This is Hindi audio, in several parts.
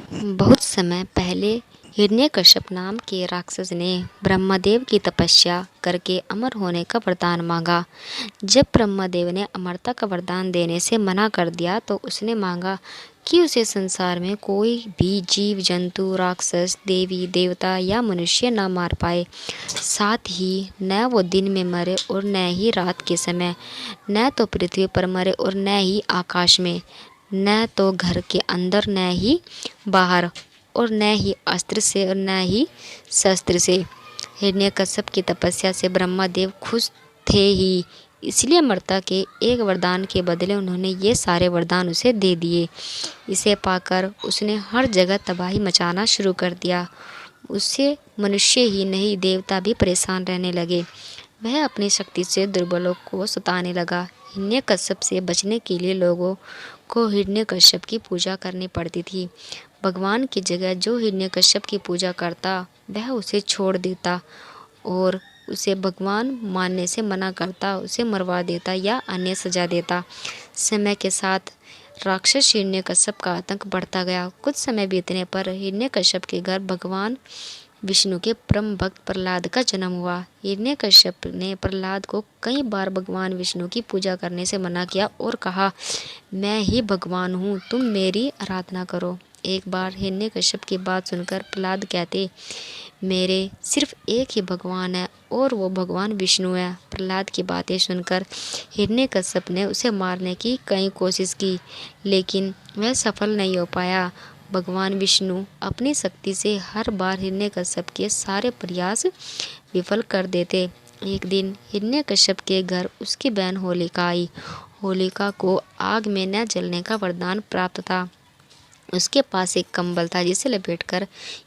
बहुत समय पहले हिरण्यकश्यप नाम के राक्षस ने ब्रह्मदेव की तपस्या करके अमर होने का वरदान मांगा। जब ब्रह्मदेव ने अमरता का वरदान देने से मना कर दिया तो उसने मांगा कि उसे संसार में कोई भी जीव जंतु, राक्षस, देवी देवता या मनुष्य न मार पाए। साथ ही न वो दिन में मरे और न ही रात के समय, न तो पृथ्वी पर मरे और न ही आकाश में, न तो घर के अंदर न ही बाहर, और न ही अस्त्र से और न ही शस्त्र से। हिरण्यकश्यप की तपस्या से ब्रह्मदेव खुश थे ही, इसलिए अमरता के एक वरदान के बदले उन्होंने ये सारे वरदान उसे दे दिए। इसे पाकर उसने हर जगह तबाही मचाना शुरू कर दिया। उससे मनुष्य ही नहीं देवता भी परेशान रहने लगे। वह अपनी शक्ति से दुर्बलों को सताने लगा। हिरण्यकश्यप से बचने के लिए लोगों को हिरण्यकश्यप की पूजा करनी पड़ती थी। भगवान की जगह जो हिरण्यकश्यप की पूजा करता वह उसे छोड़ देता और उसे भगवान मानने से मना करता, उसे मरवा देता या अन्य सजा देता। समय के साथ राक्षस हिरण्यकश्यप का आतंक बढ़ता गया। कुछ समय बीतने पर हिरण्यकश्यप के घर भगवान विष्णु के परम भक्त प्रहलाद का जन्म हुआ। हिरण्यकश्यप ने प्रहलाद को कई बार भगवान विष्णु की पूजा करने से मना किया और कहा, मैं ही भगवान हूँ, तुम मेरी आराधना करो। एक बार हिरण्यकश्यप की बात सुनकर प्रहलाद कहते, मेरे सिर्फ एक ही भगवान है और वो भगवान विष्णु है। प्रहलाद की बातें सुनकर हिरण्यकश्यप ने उसे मारने की कई कोशिश की, लेकिन वह सफल नहीं हो पाया। भगवान विष्णु अपनी शक्ति से हर बार हिरण्यकश्यप के सारे प्रयास विफल कर देते। एक दिन हिरण्यकश्यप के घर उसकी बहन होलिका आई। होलिका को आग में न जलने का वरदान प्राप्त था। उसके पास एक कंबल था जिसे लपेटकर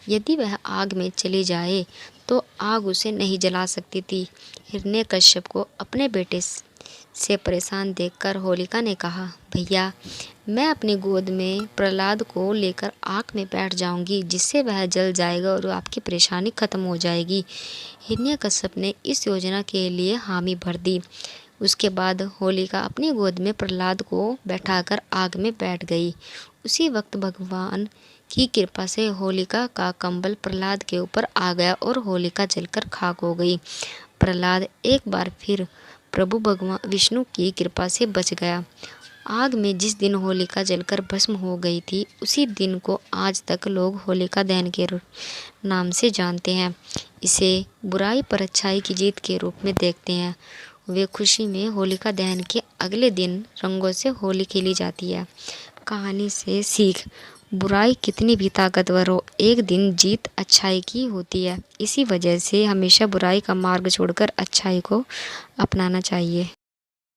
यदि वह आग में चली जाए तो आग उसे नहीं जला सकती थी। हिरण्यकश्यप को अपने बेटे से परेशान देखकर होलिका ने कहा, भैया, मैं अपनी गोद में प्रहलाद को लेकर आग में बैठ जाऊंगी, जिससे वह जल जाएगा और आपकी परेशानी खत्म हो जाएगी। हिरण्यकश्यप ने इस योजना के लिए हामी भर दी। उसके बाद होलिका अपनी गोद में प्रहलाद को बैठाकर आग में बैठ गई। उसी वक्त भगवान की कृपा से होलिका का कंबल प्रहलाद के ऊपर आ गया और होलिका जलकर खाक हो गई। प्रहलाद एक बार फिर प्रभु भगवान विष्णु की कृपा से बच गया। आग में जिस दिन होलिका जलकर भस्म हो गई थी, उसी दिन को आज तक लोग होलिका दहन के नाम से जानते हैं। इसे बुराई पर अच्छाई की जीत के रूप में देखते हैं। वे खुशी में होलिका दहन के अगले दिन रंगों से होली खेली जाती है। कहानी से सीख, बुराई कितनी भी ताकतवर हो, एक दिन जीत अच्छाई की होती है। इसी वजह से हमेशा बुराई का मार्ग छोड़कर अच्छाई को अपनाना चाहिए।